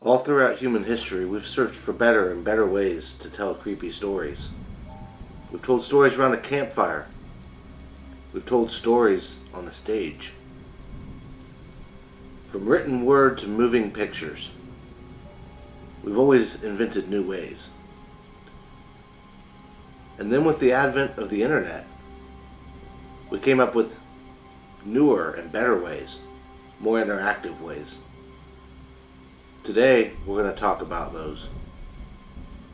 All throughout human history, we've searched for better and better ways to tell creepy stories. We've told stories around a campfire. We've told stories on a stage. From written word to moving pictures, we've always invented new ways. And then with the advent of the internet, we came up with newer and better ways, more interactive ways. Today, we're going to talk about those.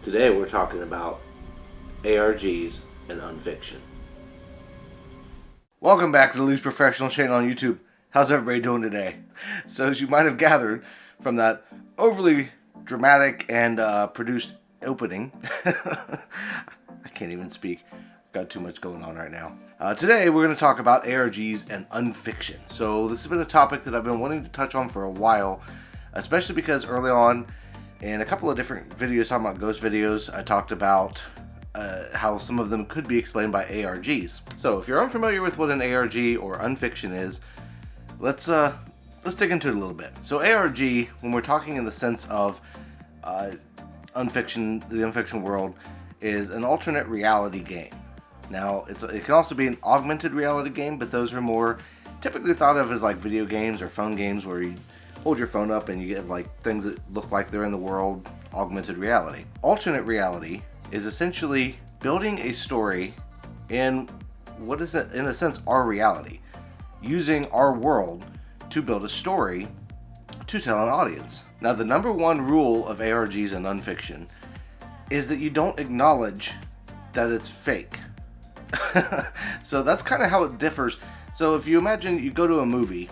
Today, we're talking about ARGs and Unfiction. Welcome back to the Least Professional channel on YouTube. How's everybody doing today? So, as you might have gathered from that overly dramatic and produced opening, I can't even speak. I've got too much going on right now. Today, we're going to talk about ARGs and Unfiction. So, this has been a topic that I've been wanting to touch on for a while, especially because early on in a couple of different videos talking about ghost videos, I talked about how some of them could be explained by ARGs. So if you're unfamiliar with what an ARG or Unfiction is, let's dig into it a little bit. So ARG, when we're talking in the sense of Unfiction, the Unfiction world, is an alternate reality game. Now, it can also be an augmented reality game, but those are more typically thought of as like video games or phone games where you hold your phone up and you get like things that look like they're in the world, augmented reality. Alternate reality is essentially building a story in what is, in a sense, our reality, using our world to build a story to tell an audience. Now, the number one rule of ARGs and Unfiction is that you don't acknowledge that it's fake. So that's kind of how it differs. So if you imagine you go to a movie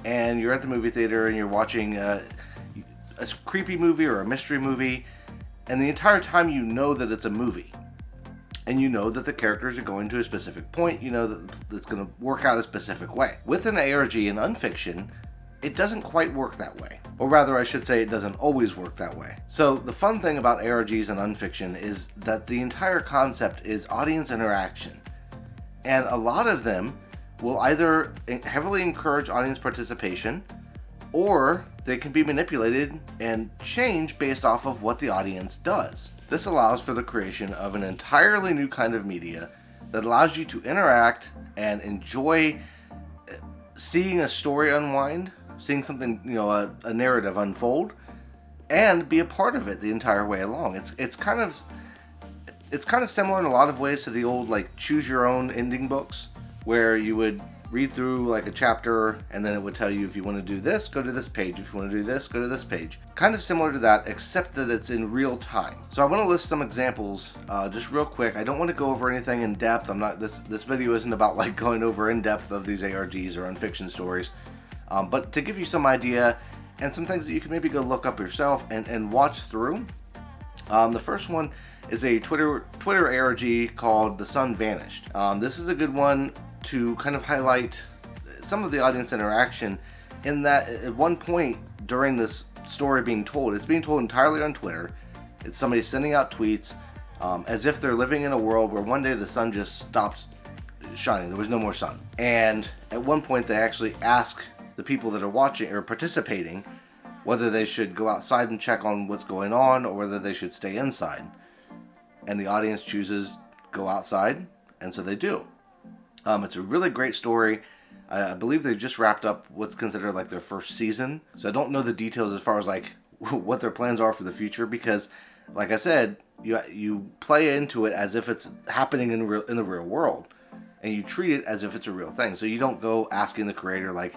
and you're at the movie theater and you're watching a creepy movie or a mystery movie, and the entire time you know that it's a movie, and you know that the characters are going to a specific point, you know that it's going to work out a specific way. With an ARG and Unfiction, it doesn't quite work that way. Or rather, I should say it doesn't always work that way. So the fun thing about ARGs and Unfiction is that the entire concept is audience interaction. And a lot of them will either heavily encourage audience participation, or they can be manipulated and changed based off of what the audience does. This allows for the creation of an entirely new kind of media that allows you to interact and enjoy seeing a story unwind, seeing something, a narrative unfold, and be a part of it the entire way along. It's kind of similar in a lot of ways to the old like choose your own ending books, where you would read through like a chapter and then it would tell you if you want to do this, go to this page. If you want to do this, go to this page. Kind of similar to that, except that it's in real time. So I want to list some examples just real quick. I don't want to go over anything in depth. This video isn't about like going over in depth of these ARGs or Unfiction stories, but to give you some idea and some things that you can maybe go look up yourself and watch through. The first one is a Twitter ARG called The Sun Vanished. This is a good one to kind of highlight some of the audience interaction, in that at one point during this story being told, it's being told entirely on Twitter. It's somebody sending out tweets as if they're living in a world where one day the sun just stopped shining. There was no more sun. And at one point they actually ask the people that are watching or participating whether they should go outside and check on what's going on or whether they should stay inside. And the audience chooses go outside, and so they do. It's a really great story. I believe they just wrapped up what's considered like their first season. So I don't know the details as far as like what their plans are for the future, because like I said, you play into it as if it's happening in the real world, and you treat it as if it's a real thing. So you don't go asking the creator like,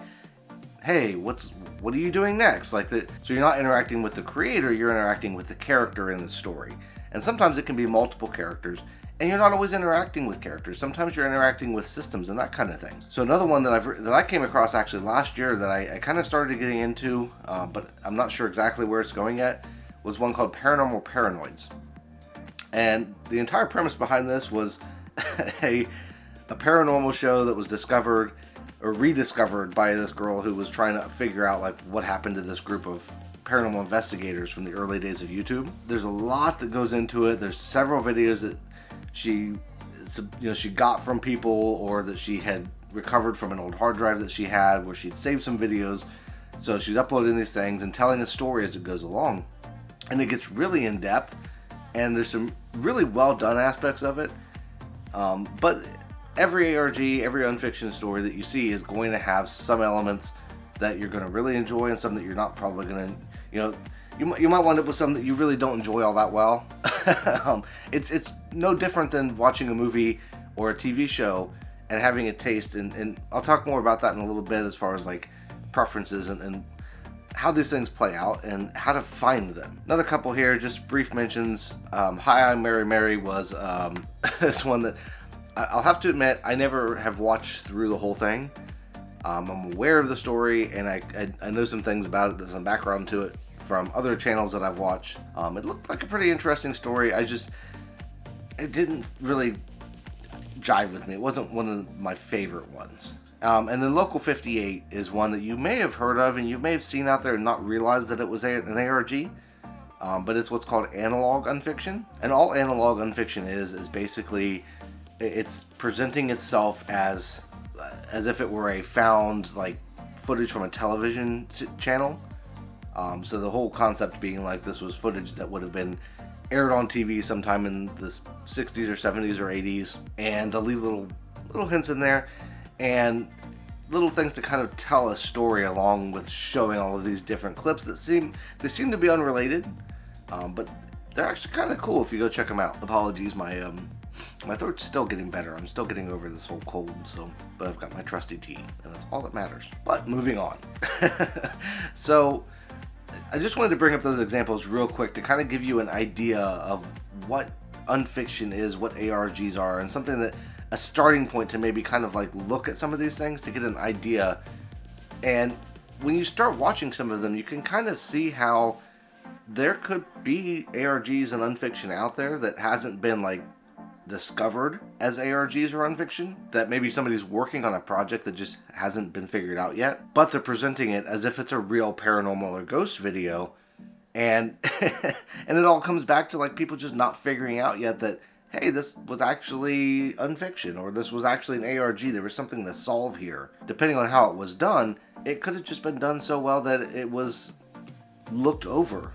hey, what are you doing next? So you're not interacting with the creator, you're interacting with the character in the story. And sometimes it can be multiple characters, and you're not always interacting with characters. Sometimes you're interacting with systems and that kind of thing. So another one that I came across actually last year that I kind of started getting into, but I'm not sure exactly where it's going yet, was one called Paranormal Paranoids. And the entire premise behind this was a paranormal show that was discovered or rediscovered by this girl who was trying to figure out like what happened to this group of paranormal investigators from the early days of YouTube. There's a lot that goes into it. There's several videos that she got from people, or that she had recovered from an old hard drive that she had, where she'd saved some videos So she's uploading these things and telling a story as it goes along. And it gets really in depth, and there's some really well done aspects of it. But every ARG, every Unfiction story that you see is going to have some elements that you're going to really enjoy and some that you're not probably going to, you might wind up with some that you really don't enjoy all that well. It's no different than watching a movie or a TV show and having a taste, and I'll talk more about that in a little bit as far as like preferences and how these things play out and how to find them. Another couple here, just brief mentions. Hi, I'm Mary was it's one that I'll have to admit I never have watched through the whole thing. I'm aware of the story, and I know some things about it, there's some background to it from other channels that I've watched. It looked like a pretty interesting story. It didn't really jive with me. It wasn't one of my favorite ones. And then Local 58 is one that you may have heard of and you may have seen out there and not realized that it was an ARG. But it's what's called analog unfiction. And all analog unfiction is basically, it's presenting itself as if it were a found like footage from a television channel. So the whole concept being like this was footage that would have been aired on TV sometime in the 60s or 70s or 80s, and they'll leave little hints in there and little things to kind of tell a story along with showing all of these different clips that seem to be unrelated, but they're actually kind of cool if you go check them out. Apologies, my throat's still getting better. I'm still getting over this whole cold, but I've got my trusty tea, and that's all that matters. But moving on. So I just wanted to bring up those examples real quick to kind of give you an idea of what Unfiction is, what ARGs are, and something that a starting point to maybe kind of like look at some of these things to get an idea. And when you start watching some of them, you can kind of see how there could be ARGs and Unfiction out there that hasn't been like discovered as ARGs or Unfiction, that maybe somebody's working on a project that just hasn't been figured out yet, but they're presenting it as if it's a real paranormal or ghost video, and and it all comes back to like people just not figuring out yet that, hey, this was actually Unfiction, or this was actually an ARG. There was something to solve here. Depending on how it was done, it could have just been done so well that it was looked over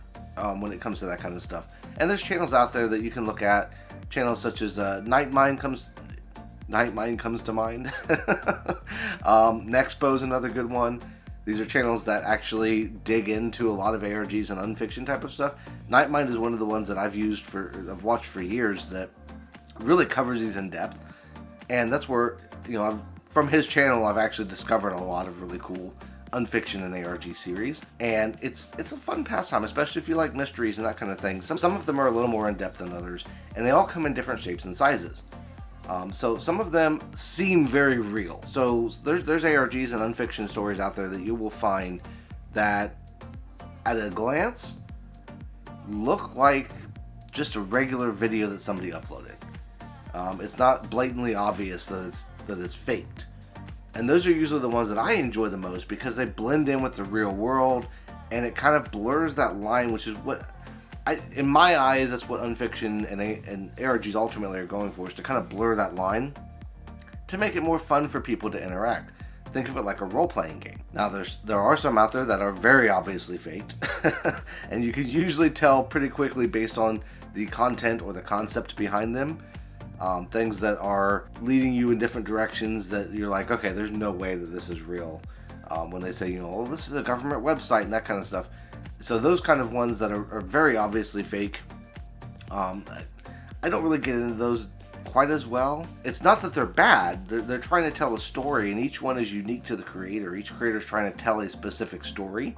when it comes to that kind of stuff. And there's channels out there that you can look at. Channels such as Night Mind comes to mind. Nexpo's another good one. These are channels that actually dig into a lot of ARGs and Unfiction type of stuff. Night Mind is one of the ones that I've watched for years that really covers these in depth, and that's where from his channel I've actually discovered a lot of really cool Unfiction and ARG series, and it's a fun pastime, especially if you like mysteries and that kind of thing. Some of them are a little more in depth than others, and they all come in different shapes and sizes. So some of them seem very real. So there's ARGs and Unfiction stories out there that you will find that at a glance look like just a regular video that somebody uploaded. It's not blatantly obvious that it's faked. And those are usually the ones that I enjoy the most because they blend in with the real world, and it kind of blurs that line, which is what, in my eyes, that's what Unfiction and ARGs ultimately are going for, is to kind of blur that line to make it more fun for people to interact. Think of it like a role-playing game. Now, there are some out there that are very obviously faked, and you can usually tell pretty quickly based on the content or the concept behind them. Things that are leading you in different directions that you're like, okay, there's no way that this is real. When they say, oh, this is a government website and that kind of stuff. So those kind of ones that are very obviously fake, I don't really get into those quite as well. It's not that they're bad. They're trying to tell a story, and each one is unique to the creator. Each creator is trying to tell a specific story,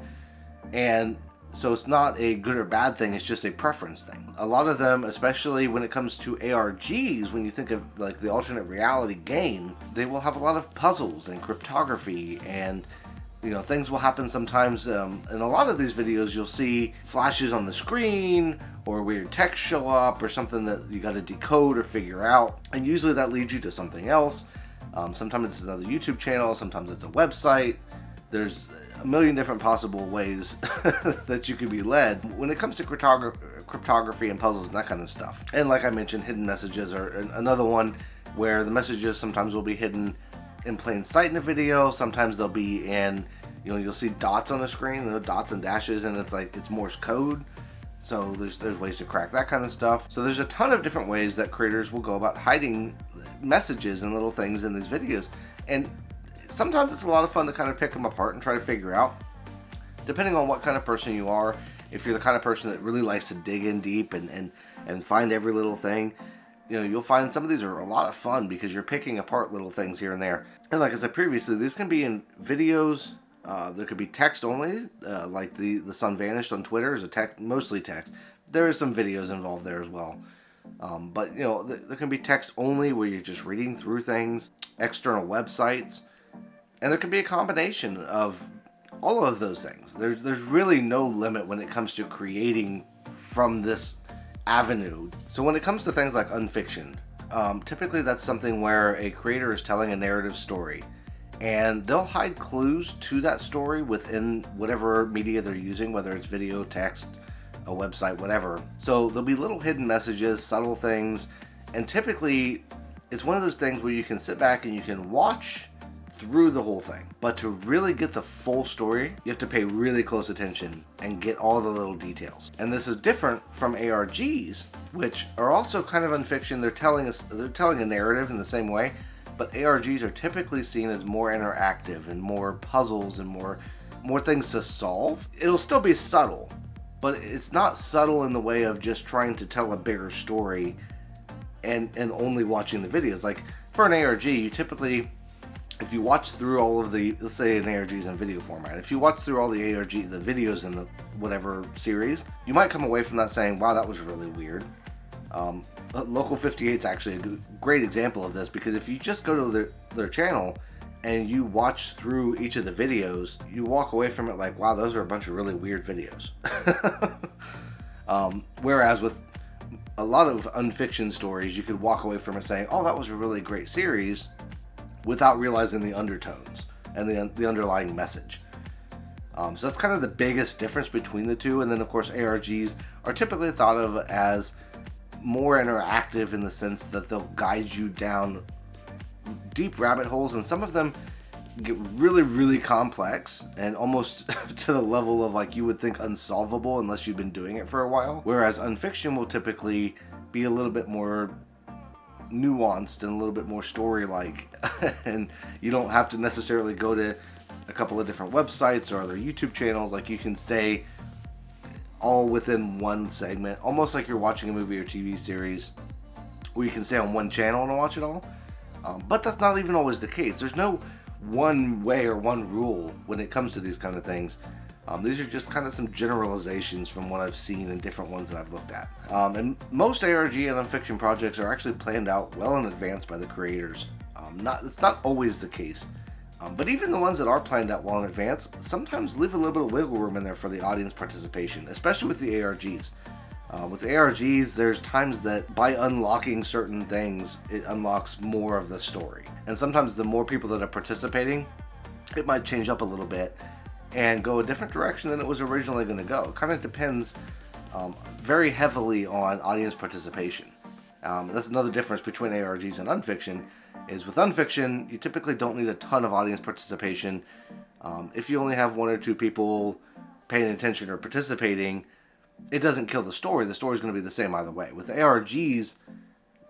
and so it's not a good or bad thing, it's just a preference thing. A lot of them, especially when it comes to ARGs, when you think of like the alternate reality game, they will have a lot of puzzles and cryptography, and things will happen sometimes. In a lot of these videos you'll see flashes on the screen or weird text show up or something that you got to decode or figure out, and usually that leads you to something else. Sometimes it's another YouTube channel, sometimes it's a website. There's a million different possible ways that you could be led when it comes to cryptography and puzzles and that kind of stuff. And like I mentioned, hidden messages are another one where the messages sometimes will be hidden in plain sight in a video. Sometimes they'll be in You know, you'll see dots on the screen, you know, dots and dashes, and it's like it's Morse code. So there's ways to crack that kind of stuff. So there's a ton of different ways that creators will go about hiding messages and little things in these videos. And sometimes it's a lot of fun to kind of pick them apart and try to figure out, depending on what kind of person you are. If you're the kind of person that really likes to dig in deep and find every little thing, you know, you'll find some of these are a lot of fun because you're picking apart little things here and there. And like I said previously, these can be in videos. There could be text only, like the sun vanished on Twitter is mostly text. There is some videos involved there as well. But, you know, there can be text only where you're just reading through things, external websites, and there can be a combination of all of those things. There's really no limit when it comes to creating from this avenue. So when it comes to things like Unfiction, typically that's something where a creator is telling a narrative story, and they'll hide clues to that story within whatever media they're using, whether it's video, text, a website, whatever. So there'll be little hidden messages, subtle things, and typically it's one of those things where you can sit back and you can watch through the whole thing. But to really get the full story, you have to pay really close attention and get all the little details. And this is different from ARGs, which are also kind of Unfiction. They're telling a narrative in the same way, but ARGs are typically seen as more interactive and more puzzles and more things to solve. It'll still be subtle, but it's not subtle in the way of just trying to tell a bigger story and only watching the videos. Like for an ARG, you typically, if you watch through all of the, let's say an ARG is in video format, if you watch through all the the videos in the whatever series, you might come away from that saying, wow, that was really weird. Local 58 is actually a great example of this, because if you just go to their channel and you watch through each of the videos, you walk away from it like, wow, those are a bunch of really weird videos. Whereas with a lot of Unfiction stories, you could walk away from it saying, oh, that was a really great series, without realizing the undertones and the underlying message. So that's kind of the biggest difference between the two. And then of course ARGs are typically thought of as more interactive in the sense that they'll guide you down deep rabbit holes, and some of them get really, really complex and almost to the level of like you would think unsolvable unless you've been doing it for a while. Whereas Unfiction will typically be a little bit more nuanced and a little bit more story-like, and you don't have to necessarily go to a couple of different websites or other YouTube channels. Like you can stay all within one segment, almost like you're watching a movie or TV series where you can stay on one channel and watch it all. But that's not even always the case. There's no one way or one rule when it comes to these kind of things. These are just kind of some generalizations from what I've seen in different ones that I've looked at. And most ARG and Unfiction projects are actually planned out well in advance by the creators. It's not always the case. But even the ones that are planned out well in advance sometimes leave a little bit of wiggle room in there for the audience participation, especially with the ARGs. With the ARGs, there's times that by unlocking certain things, it unlocks more of the story. And sometimes the more people that are participating, it might change up a little bit and go a different direction than it was originally going to go. It kind of depends very heavily on audience participation. That's another difference between ARGs and Unfiction, is with Unfiction, you typically don't need a ton of audience participation. If you only have one or two people paying attention or participating, it doesn't kill the story. The story's going to be the same either way. With ARGs,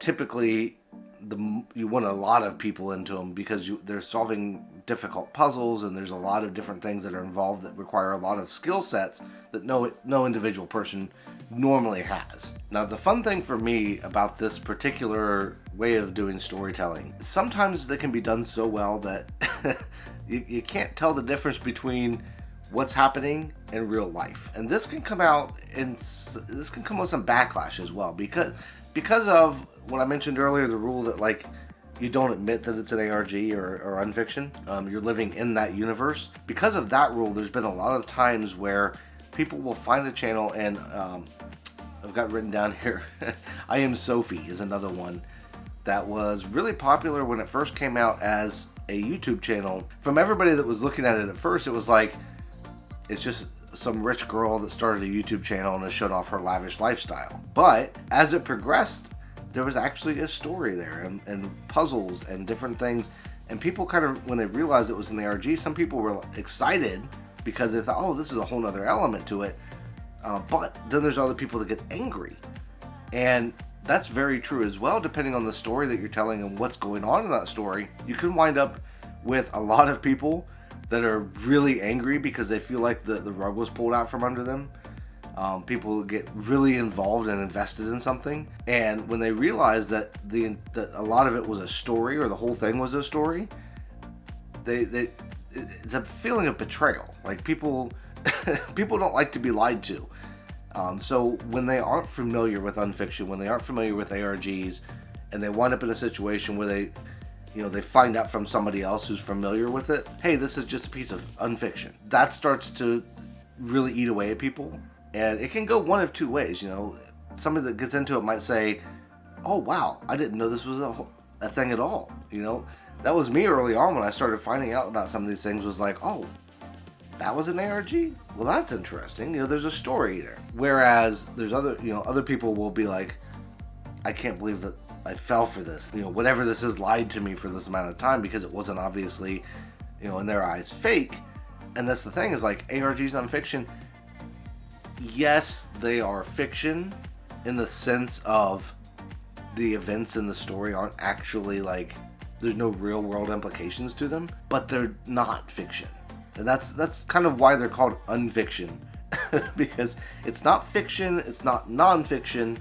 typically you want a lot of people into them because they're solving difficult puzzles, and there's a lot of different things that are involved that require a lot of skill sets that no individual person normally has. Now, the fun thing for me about this particular way of doing storytelling, sometimes they can be done so well that you can't tell the difference between what's happening in real life. And this can come out with some backlash as well, because of what I mentioned earlier, the rule that like you don't admit that it's an ARG or Unfiction. You're living in that universe. Because of that rule, there's been a lot of times where people will find a channel, and I've got written down here, I Am Sophie is another one that was really popular when it first came out as a YouTube channel. From everybody that was looking at it at first, it was like, it's just some rich girl that started a YouTube channel and has shown off her lavish lifestyle. But as it progressed, there was actually a story there, and puzzles and different things, And people kind of, when they realized it was an ARG, some people were excited because they thought, oh, this is a whole other element to it. But then there's other people that get angry. And that's very true as well, depending on the story that you're telling and what's going on in that story. You can wind up with a lot of people that are really angry because they feel like the rug was pulled out from under them. People get really involved and invested in something, and when they realize that a lot of it was a story, or the whole thing was a story, it's a feeling of betrayal. Like people don't like to be lied to. So when they aren't familiar with Unfiction, when they aren't familiar with ARGs, and they wind up in a situation where they find out from somebody else who's familiar with it, hey, this is just a piece of Unfiction. That starts to really eat away at people. And it can go one of two ways. Somebody that gets into it might say, oh, wow, I didn't know this was a thing at all. That was me early on when I started finding out about some of these things, was like, oh, that was an ARG? Well, that's interesting. There's a story there. Whereas there's other people will be like, I can't believe that I fell for this. Whatever this is lied to me for this amount of time, because it wasn't obviously, in their eyes, fake. And that's the thing, is like ARGs on fiction, yes, they are fiction in the sense of the events in the story aren't actually like, there's no real world implications to them, but they're not fiction. And that's kind of why they're called Unfiction. Because it's not fiction, it's not non-fiction,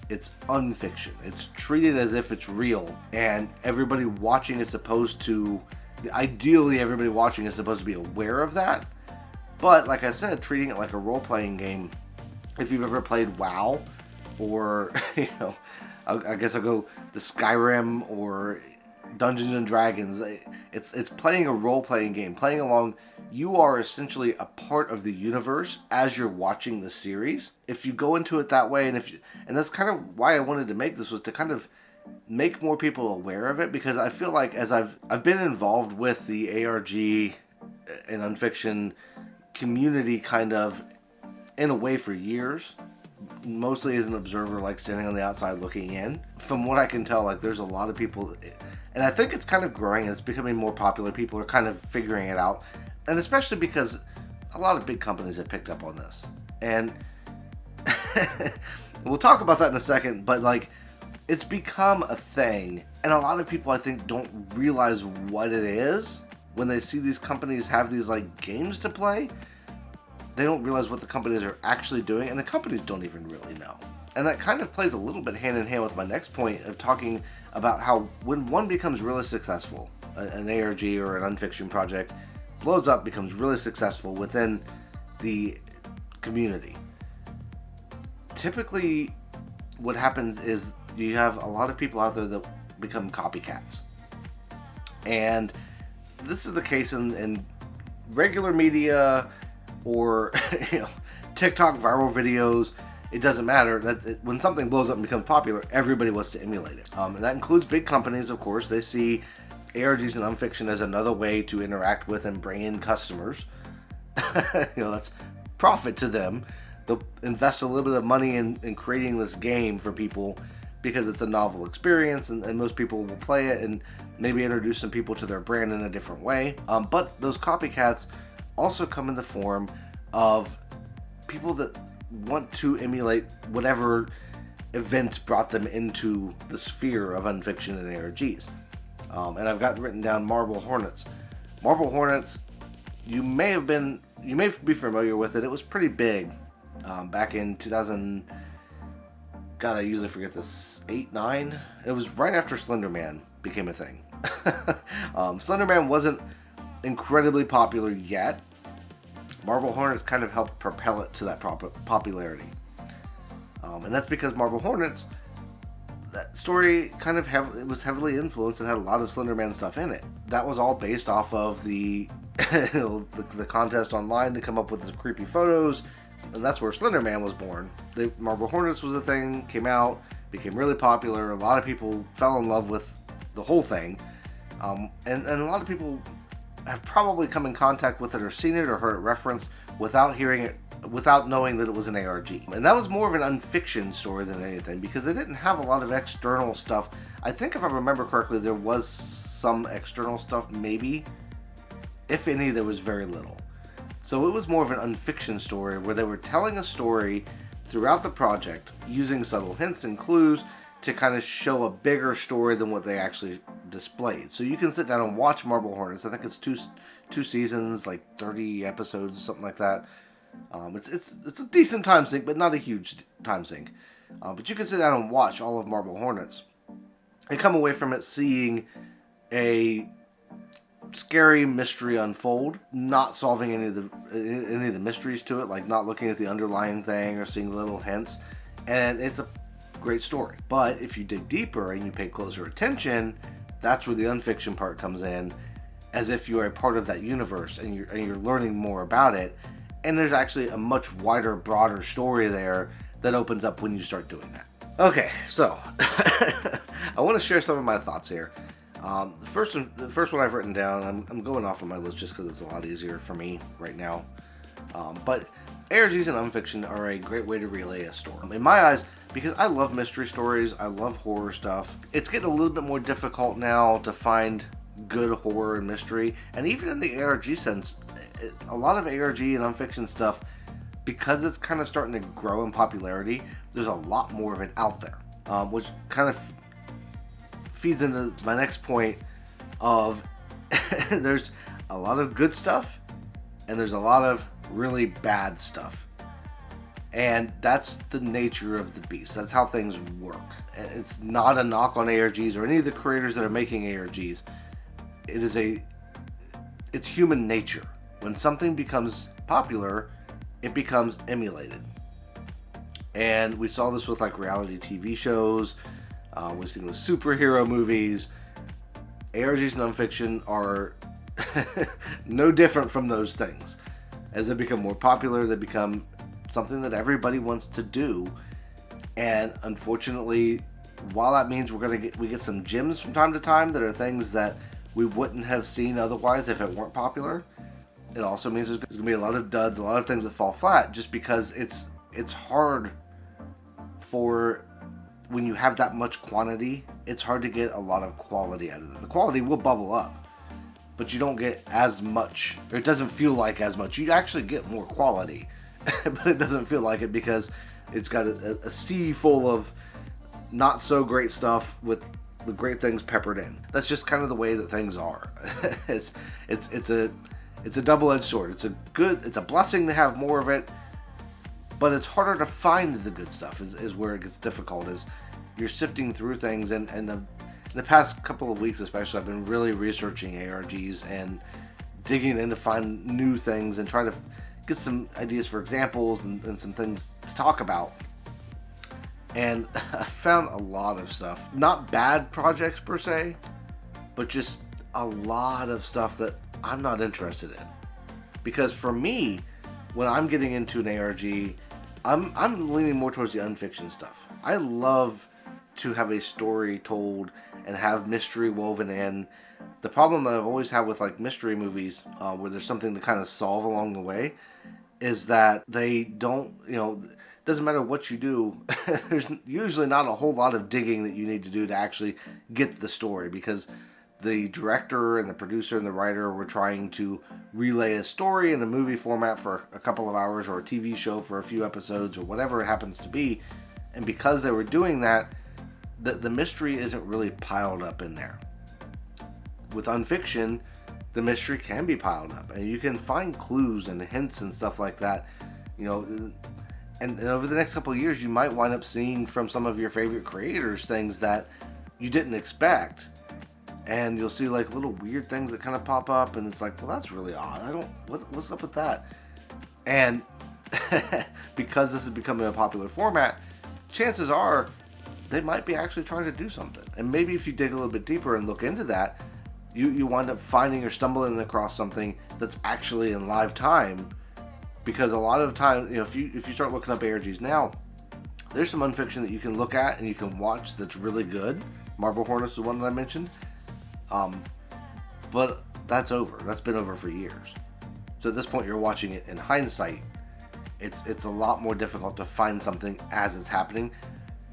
it's unfiction. It's treated as if it's real, and everybody watching is supposed to, ideally everybody watching is supposed to be aware of that. But like I said, treating it like a role-playing game, if you've ever played WoW, or, I guess I'll go the Skyrim or Dungeons and Dragons, it's playing a role-playing game, playing along. You are essentially a part of the universe as you're watching the series. If you go into it that way, and that's kind of why I wanted to make this, was to kind of make more people aware of it, because I feel like as I've been involved with the ARG and Unfiction community kind of in a way for years, mostly as an observer, like standing on the outside looking in. From what I can tell, like there's a lot of people, and I think it's kind of growing and it's becoming more popular. People are kind of figuring it out, and especially because a lot of big companies have picked up on this, and we'll talk about that in a second, but like it's become a thing, and a lot of people I think don't realize what it is. When they see these companies have these like games to play, they don't realize what the companies are actually doing, and the companies don't even really know. And that kind of plays a little bit hand in hand with my next point of talking about how when one becomes really successful, an ARG or an Unfiction project blows up, becomes really successful within the community. Typically, what happens is you have a lot of people out there that become copycats. And this is the case in regular media or TikTok viral videos. It doesn't matter. When something blows up and becomes popular, everybody wants to emulate it. And that includes big companies, of course. They see ARGs and Unfiction as another way to interact with and bring in customers. That's profit to them. They'll invest a little bit of money in creating this game for people because it's a novel experience, and most people will play it and maybe introduce some people to their brand in a different way. But those copycats also come in the form of people that want to emulate whatever event brought them into the sphere of Unfiction and ARGs. And I've got written down Marble Hornets. Marble Hornets, you may be familiar with it. It was pretty big back in 2000. God, I usually forget this. 8, 9. It was right after Slender Man became a thing. Slender Man wasn't incredibly popular yet. Marble Hornets kind of helped propel it to that popularity. And that's because Marble Hornets, that story kind of it was heavily influenced and had a lot of Slender Man stuff in it. That was all based off of the the contest online to come up with the creepy photos, and that's where Slender Man was born. The Marble Hornets was a thing, came out, became really popular. A lot of people fell in love with the whole thing, and a lot of people have probably come in contact with it or seen it or heard it referenced without hearing it, without knowing that it was an ARG. And that was more of an Unfiction story than anything, because they didn't have a lot of external stuff. I think if I remember correctly, there was some external stuff, maybe. If any, there was very little. So it was more of an unfiction story where they were telling a story throughout the project using subtle hints and clues to kind of show a bigger story than what they actually displayed. So you can sit down and watch Marble Hornets. I think it's two seasons, like 30 episodes, something like that. It's a decent time sink, but not a huge time sink. But you can sit down and watch all of Marble Hornets and come away from it seeing a scary mystery unfold, not solving any of the mysteries to it, like not looking at the underlying thing or seeing little hints, and it's a great story. But if you dig deeper and you pay closer attention, that's where the unfiction part comes in, as if you are a part of that universe and you're learning more about it, and there's actually a much wider, broader story there that opens up when you start doing that. Okay, so I want to share some of my thoughts here. The first one I've written down, I'm going off on my list just because it's a lot easier for me right now. But ARGs and Unfiction are a great way to relay a story. In my eyes, because I love mystery stories, I love horror stuff, it's getting a little bit more difficult now to find good horror and mystery. And even in the ARG sense, a lot of ARG and Unfiction stuff, because it's kind of starting to grow in popularity, there's a lot more of it out there, which kind of feeds into my next point of there's a lot of good stuff and there's a lot of really bad stuff, and that's the nature of the beast. That's how things work. It's not a knock on ARGs or any of the creators that are making ARGs. It's human nature. When something becomes popular, it becomes emulated, and we saw this with like reality TV shows. We've seen with superhero movies. ARGs and Unfiction are no different from those things. As they become more popular, they become something that everybody wants to do. And unfortunately, while that means we get some gems from time to time that are things that we wouldn't have seen otherwise if it weren't popular, it also means there's going to be a lot of duds, a lot of things that fall flat, just because it's hard for, when you have that much quantity, it's hard to get a lot of quality out of it. The quality will bubble up, but you don't get as much, or it doesn't feel like as much. You actually get more quality, but it doesn't feel like it because it's got a sea full of not so great stuff with the great things peppered in. That's just kind of the way that things are. It's a double-edged sword. It's a blessing to have more of it, but it's harder to find the good stuff is where it gets difficult, is you're sifting through things. And in the past couple of weeks especially, I've been really researching ARGs and digging in to find new things and trying to get some ideas for examples and some things to talk about. And I found a lot of stuff. Not bad projects per se, but just a lot of stuff that I'm not interested in. Because for me, when I'm getting into an ARG, I'm leaning more towards the Unfiction stuff. I love to have a story told and have mystery woven in. The problem that I've always had with like mystery movies, where there's something to kind of solve along the way, is that they don't, doesn't matter what you do, there's usually not a whole lot of digging that you need to do to actually get the story, because the director and the producer and the writer were trying to relay a story in a movie format for a couple of hours, or a TV show for a few episodes, or whatever it happens to be. And because they were doing that, the mystery isn't really piled up in there. With Unfiction, the mystery can be piled up, and you can find clues and hints and stuff like that, and over the next couple of years, you might wind up seeing from some of your favorite creators things that you didn't expect. And you'll see like little weird things that kind of pop up, and it's like, well, that's really odd. What's up with that? And because this is becoming a popular format, chances are they might be actually trying to do something. And maybe if you dig a little bit deeper and look into that, you wind up finding or stumbling across something that's actually in live time. Because a lot of times, if you start looking up ARGs now, there's some Unfiction that you can look at and you can watch that's really good. Marble Hornets is the one that I mentioned. But that's over. That's been over for years. So at this point, you're watching it in hindsight. It's a lot more difficult to find something as it's happening.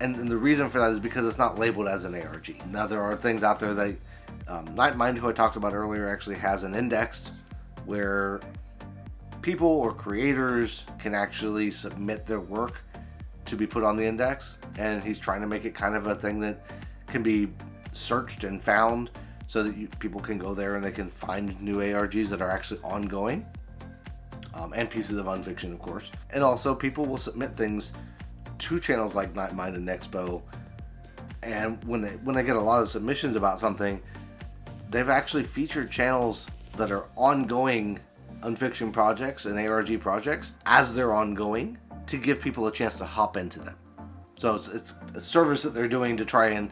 And the reason for that is because it's not labeled as an ARG. Now, there are things out there that Nightmind, who I talked about earlier, actually has an index where people or creators can actually submit their work to be put on the index, and he's trying to make it kind of a thing that can be searched and found so that people can go there and they can find new ARGs that are actually ongoing, and pieces of Unfiction, of course. And also people will submit things to channels like Nightmind and Nexpo, and when they get a lot of submissions about something, they've actually featured channels that are ongoing Unfiction projects and ARG projects as they're ongoing, to give people a chance to hop into them. So it's a service that they're doing to try and,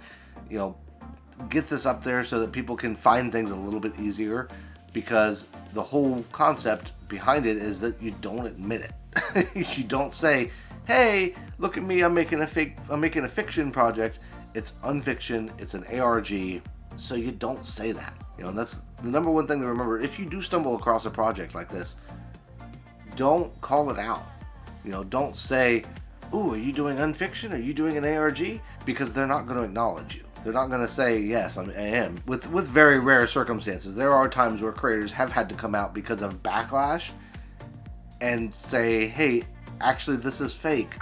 get this up there so that people can find things a little bit easier, because the whole concept behind it is that you don't admit it. You don't say, hey, look at me, I'm making a fiction project. It's Unfiction, it's an ARG, so you don't say that. And that's the number one thing to remember. If you do stumble across a project like this, don't call it out. Don't say, ooh, are you doing Unfiction? Are you doing an ARG? Because they're not going to acknowledge you. They're not going to say, yes, I am. With very rare circumstances, there are times where creators have had to come out because of backlash and say, hey, actually, this is fake.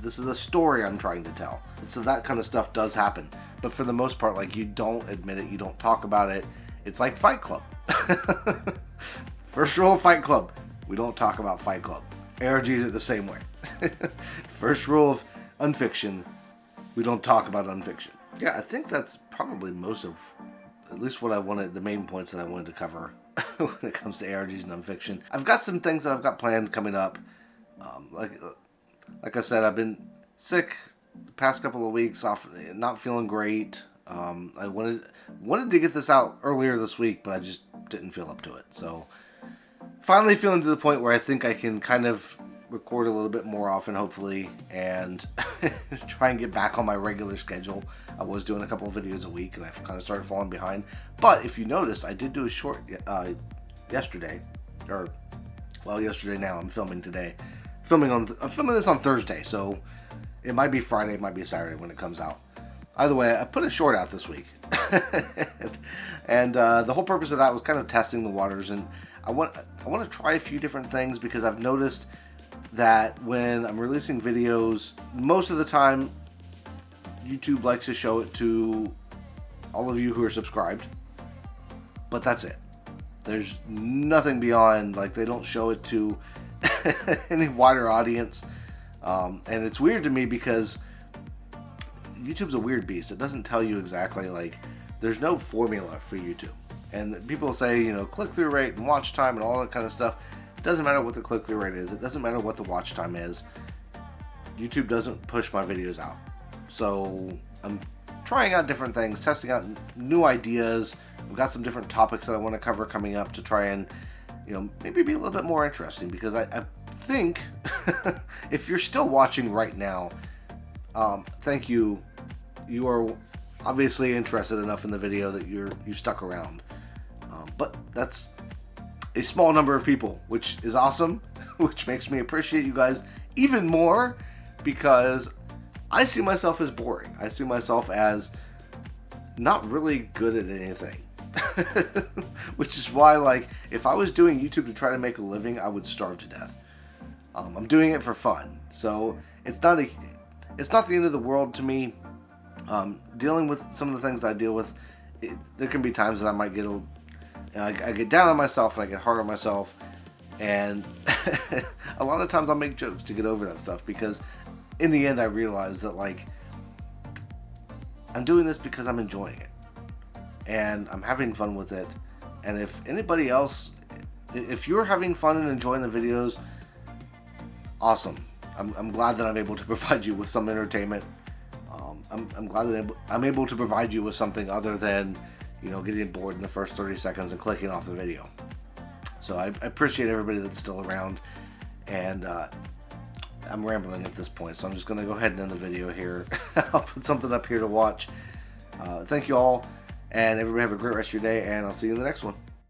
This is a story I'm trying to tell. So that kind of stuff does happen. But for the most part, you don't admit it. You don't talk about it. It's like Fight Club. First rule of Fight Club, we don't talk about Fight Club. ARGs are the same way. First rule of Unfiction, we don't talk about Unfiction. Yeah, I think that's probably most of, at least what I wanted, the main points that I wanted to cover when it comes to ARGs and Unfiction. I've got some things that I've got planned coming up. Like I said, I've been sick the past couple of weeks, off, not feeling great. I wanted to get this out earlier this week, but I just didn't feel up to it. So finally feeling to the point where I think I can kind of record a little bit more often, hopefully, and try and get back on my regular schedule. I was doing a couple of videos a week, and I've kind of started falling behind. But if you noticed, I did do a short yesterday, yesterday now. I'm filming today. I'm filming this on Thursday, so it might be Friday, it might be Saturday when it comes out. Either way, I put a short out this week, and the whole purpose of that was kind of testing the waters, and I want to try a few different things, because I've noticed that when I'm releasing videos, most of the time YouTube likes to show it to all of you who are subscribed, but that's it. There's nothing beyond, they don't show it to any wider audience, and it's weird to me because YouTube's a weird beast. It doesn't tell you exactly, there's no formula for YouTube. And people say, click-through rate and watch time and all that kind of stuff. It doesn't matter what the click-through rate is. It doesn't matter what the watch time is. YouTube doesn't push my videos out. So I'm trying out different things, testing out new ideas. I've got some different topics that I want to cover coming up to try and, maybe be a little bit more interesting, because I think if you're still watching right now, thank you. You are obviously interested enough in the video that you stuck around. But that's a small number of people, which is awesome, which makes me appreciate you guys even more, because I see myself as boring. I see myself as not really good at anything. Which is why, if I was doing YouTube to try to make a living, I would starve to death. I'm doing it for fun, so it's not the end of the world to me. Dealing with some of the things that I deal with, there can be times that I might get I get down on myself and I get hard on myself, and a lot of times I'll make jokes to get over that stuff, because in the end I realize that I'm doing this because I'm enjoying it and I'm having fun with it. And if anybody else, if you're having fun and enjoying the videos, awesome. I'm glad that I'm able to provide you with some entertainment. I'm glad that I'm able to provide you with something other than, getting bored in the first 30 seconds and clicking off the video. So I appreciate everybody that's still around, and I'm rambling at this point, so I'm just going to go ahead and end the video here. I'll put something up here to watch. Thank you all, and everybody have a great rest of your day, and I'll see you in the next one.